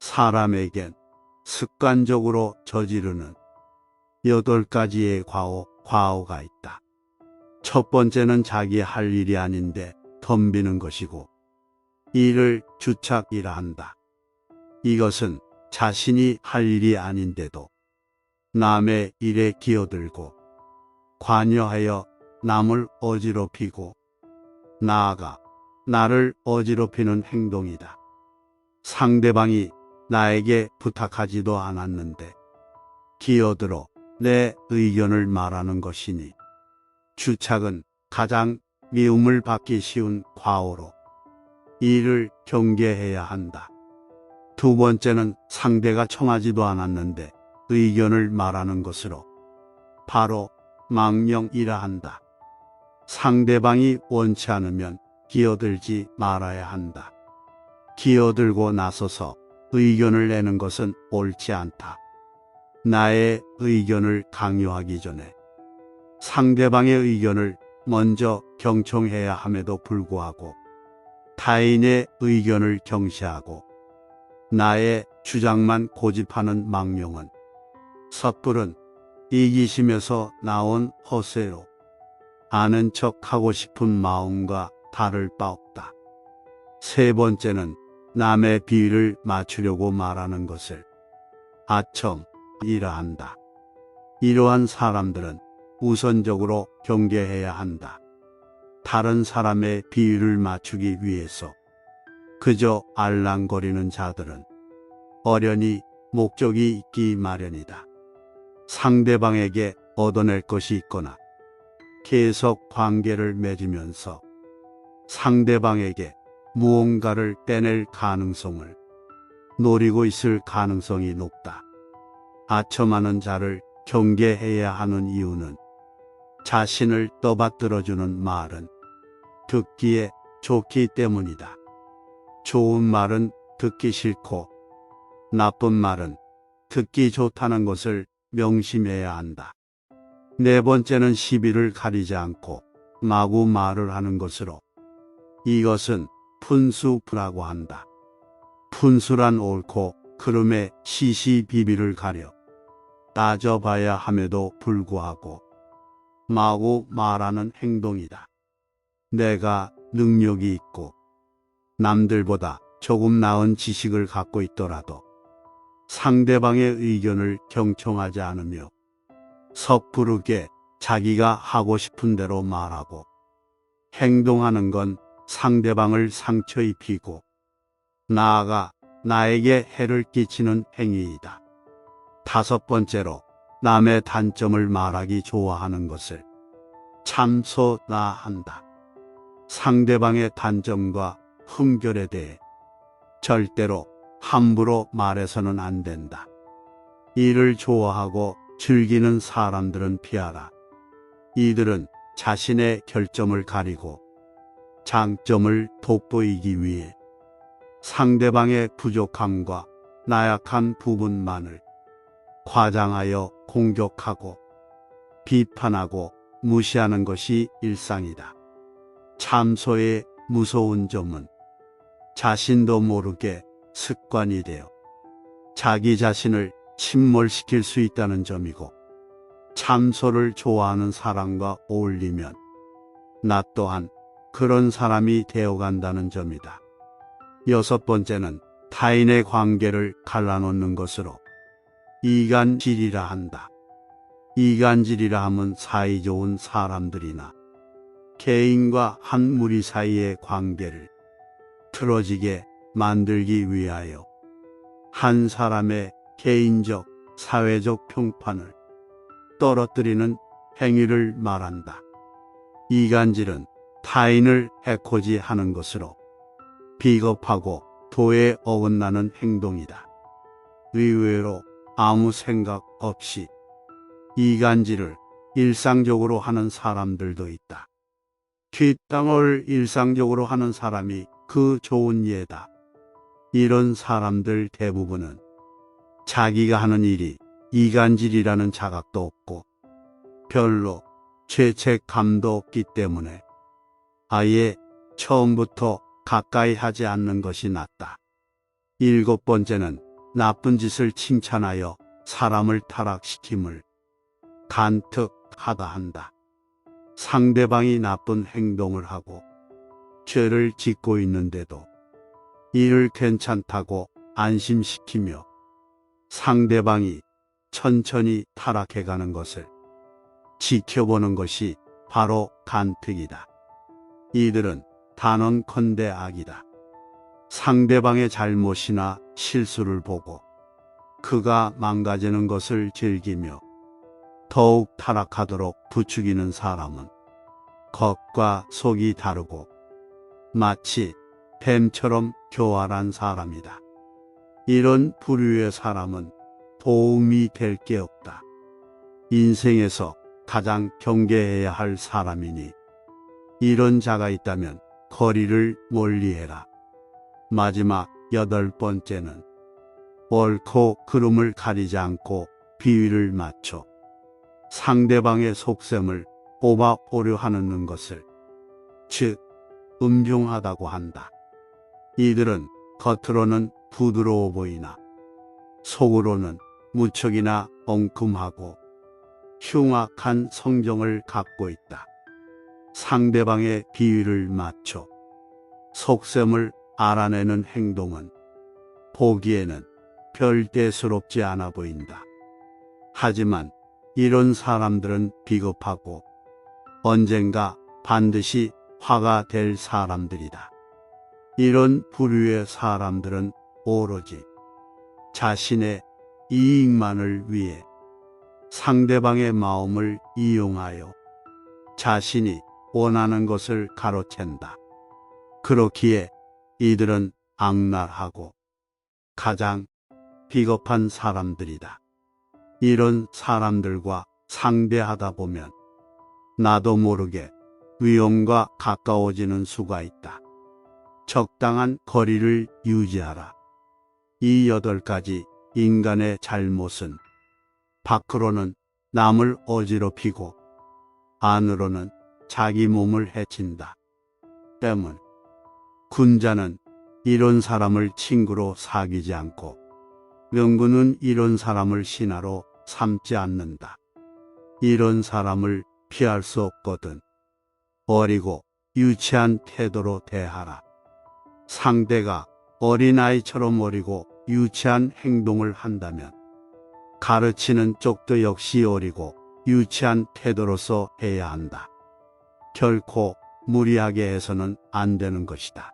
사람에겐 습관적으로 저지르는 8가지의 과오가 있다. 첫 번째는 자기 할 일이 아닌데 덤비는 것이고, 이를 주착이라 한다. 이것은 자신이 할 일이 아닌데도 남의 일에 기어들고 관여하여 남을 어지럽히고 나아가 나를 어지럽히는 행동이다. 상대방이 나에게 부탁하지도 않았는데 기어들어 내 의견을 말하는 것이니, 주착은 가장 미움을 받기 쉬운 과오로 이를 경계해야 한다. 두 번째는 상대가 청하지도 않았는데 의견을 말하는 것으로 바로 망령이라 한다. 상대방이 원치 않으면 기어들지 말아야 한다. 기어들고 나서서 의견을 내는 것은 옳지 않다. 나의 의견을 강요하기 전에 상대방의 의견을 먼저 경청해야 함에도 불구하고 타인의 의견을 경시하고 나의 주장만 고집하는 망령은 섣부른 이기심에서 나온 허세로 아는 척하고 싶은 마음과 다를 바 없다. 세 번째는 남의 비위를 맞추려고 말하는 것을 아첨이라 한다. 이러한 사람들은 우선적으로 경계해야 한다. 다른 사람의 비위를 맞추기 위해서 그저 알랑거리는 자들은 어련히 목적이 있기 마련이다. 상대방에게 얻어낼 것이 있거나 계속 관계를 맺으면서 상대방에게 무언가를 떼낼 가능성을 노리고 있을 가능성이 높다. 아첨하는 자를 경계해야 하는 이유는 자신을 떠받들어주는 말은 듣기에 좋기 때문이다. 좋은 말은 듣기 싫고 나쁜 말은 듣기 좋다는 것을 명심해야 한다. 네 번째는 시비를 가리지 않고 마구 말을 하는 것으로 이것은 푼수라고 한다. 푼수란 옳고 그름의 시시비비를 가려 따져봐야 함에도 불구하고 마구 말하는 행동이다. 내가 능력이 있고 남들보다 조금 나은 지식을 갖고 있더라도 상대방의 의견을 경청하지 않으며 섣부르게 자기가 하고 싶은 대로 말하고 행동하는 건 상대방을 상처 입히고 나아가 나에게 해를 끼치는 행위이다. 다섯 번째로 남의 단점을 말하기 좋아하는 것을 참소나 한다. 상대방의 단점과 흠결에 대해 절대로 함부로 말해서는 안 된다. 이를 좋아하고 즐기는 사람들은 피하라. 이들은 자신의 결점을 가리고 장점을 돋보이기 위해 상대방의 부족함과 나약한 부분만을 과장하여 공격하고 비판하고 무시하는 것이 일상이다. 참소의 무서운 점은 자신도 모르게 습관이 되어 자기 자신을 침몰시킬 수 있다는 점이고, 참소를 좋아하는 사람과 어울리면 나 또한 그런 사람이 되어간다는 점이다. 여섯 번째는 타인의 관계를 갈라놓는 것으로 이간질이라 한다. 이간질이라 함은 사이 좋은 사람들이나 개인과 한 무리 사이의 관계를 틀어지게 만들기 위하여 한 사람의 개인적, 사회적 평판을 떨어뜨리는 행위를 말한다. 이간질은 타인을 해코지하는 것으로 비겁하고 도에 어긋나는 행동이다. 의외로 아무 생각 없이 이간질을 일상적으로 하는 사람들도 있다. 뒷담을 일상적으로 하는 사람이 그 좋은 예다. 이런 사람들 대부분은 자기가 하는 일이 이간질이라는 자각도 없고 별로 죄책감도 없기 때문에 아예 처음부터 가까이 하지 않는 것이 낫다. 일곱 번째는 나쁜 짓을 칭찬하여 사람을 타락시킴을 간특하다 한다. 상대방이 나쁜 행동을 하고 죄를 짓고 있는데도 이를 괜찮다고 안심시키며 상대방이 천천히 타락해가는 것을 지켜보는 것이 바로 간특이다. 이들은 단언컨대 악이다. 상대방의 잘못이나 실수를 보고 그가 망가지는 것을 즐기며 더욱 타락하도록 부추기는 사람은 겉과 속이 다르고 마치 뱀처럼 교활한 사람이다. 이런 부류의 사람은 도움이 될 게 없다. 인생에서 가장 경계해야 할 사람이니 이런 자가 있다면 거리를 멀리해라. 마지막 8번째는 옳고 그름을 가리지 않고 비위를 맞춰 상대방의 속셈을 뽑아보려 하는 것을, 즉 음흉하다고 한다. 이들은 겉으로는 부드러워 보이나 속으로는 무척이나 엉큼하고 흉악한 성정을 갖고 있다. 상대방의 비위를 맞춰 속셈을 알아내는 행동은 보기에는 별 대수롭지 않아 보인다. 하지만 이런 사람들은 비겁하고 언젠가 반드시 화가 될 사람들이다. 이런 부류의 사람들은 오로지 자신의 이익만을 위해 상대방의 마음을 이용하여 자신이 원하는 것을 가로챈다. 그렇기에 이들은 악랄하고 가장 비겁한 사람들이다. 이런 사람들과 상대하다 보면 나도 모르게 위험과 가까워지는 수가 있다. 적당한 거리를 유지하라. 이 8가지 인간의 잘못은 밖으로는 남을 어지럽히고 안으로는 자기 몸을 해친다. 때문 군자는 이런 사람을 친구로 사귀지 않고 명군은 이런 사람을 신하로 삼지 않는다. 이런 사람을 피할 수 없거든 어리고 유치한 태도로 대하라. 상대가 어린아이처럼 어리고 유치한 행동을 한다면 가르치는 쪽도 역시 어리고 유치한 태도로서 해야 한다. 결코 무리하게 해서는 안 되는 것이다.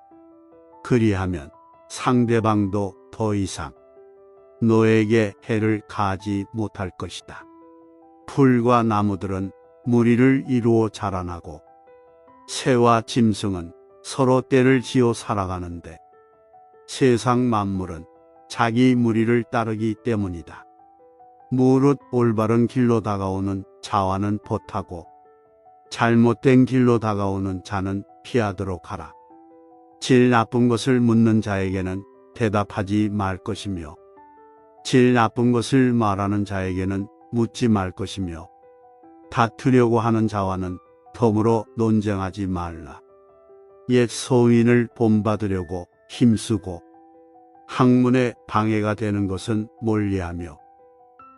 그리하면 상대방도 더 이상 너에게 해를 가하지 못할 것이다. 풀과 나무들은 무리를 이루어 자라나고 새와 짐승은 서로 떼를 지어 살아가는데 세상 만물은 자기 무리를 따르기 때문이다. 무릇 올바른 길로 다가오는 자와는 보타고 잘못된 길로 다가오는 자는 피하도록 하라. 질 나쁜 것을 묻는 자에게는 대답하지 말 것이며 질 나쁜 것을 말하는 자에게는 묻지 말 것이며 다투려고 하는 자와는 더불어 논쟁하지 말라. 옛 소인을 본받으려고 힘쓰고 학문에 방해가 되는 것은 멀리하며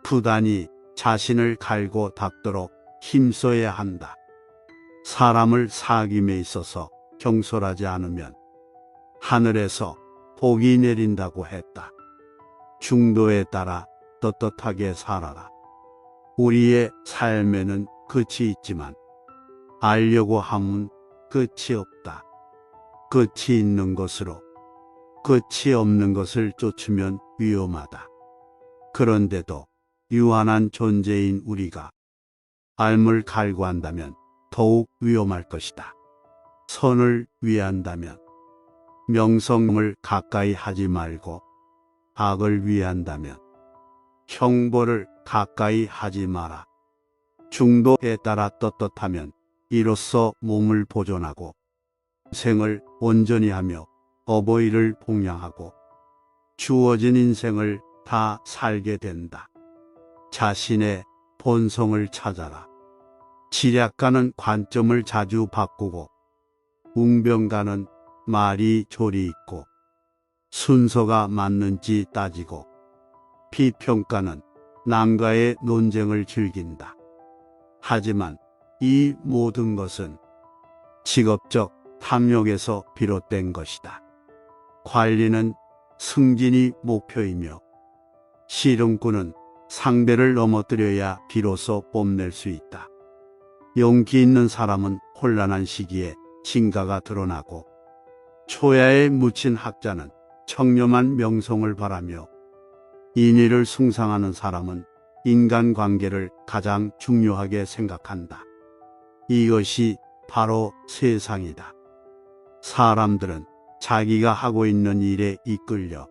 부단히 자신을 갈고 닦도록 힘써야 한다. 사람을 사귐에 있어서 경솔하지 않으면 하늘에서 복이 내린다고 했다. 중도에 따라 떳떳하게 살아라. 우리의 삶에는 끝이 있지만 알려고 함은 끝이 없다. 끝이 있는 것으로 끝이 없는 것을 쫓으면 위험하다. 그런데도 유한한 존재인 우리가 알을 갈구한다면 더욱 위험할 것이다. 선을 위한다면 명성을 가까이 하지 말고 악을 위한다면 형벌을 가까이 하지 마라. 중도에 따라 떳떳하면 이로써 몸을 보존하고 생을 온전히 하며 어버이를 봉양하고 주어진 인생을 다 살게 된다. 자신의 본성을 찾아라. 지략가는 관점을 자주 바꾸고 웅변가는 말이 조리 있고 순서가 맞는지 따지고 비평가는 남과의 논쟁을 즐긴다. 하지만 이 모든 것은 직업적 탐욕에서 비롯된 것이다. 관리는 승진이 목표이며 씨름꾼은 상대를 넘어뜨려야 비로소 뽐낼 수 있다. 용기 있는 사람은 혼란한 시기에 진가가 드러나고 초야에 묻힌 학자는 청렴한 명성을 바라며 인의를 숭상하는 사람은 인간관계를 가장 중요하게 생각한다. 이것이 바로 세상이다. 사람들은 자기가 하고 있는 일에 이끌려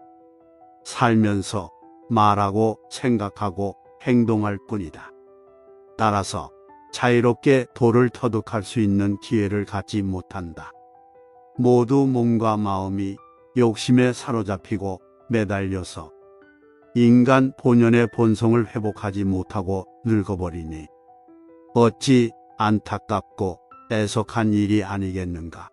살면서 말하고 생각하고 행동할 뿐이다. 따라서 자유롭게 도를 터득할 수 있는 기회를 갖지 못한다. 모두 몸과 마음이 욕심에 사로잡히고 매달려서 인간 본연의 본성을 회복하지 못하고 늙어버리니 어찌 안타깝고 애석한 일이 아니겠는가.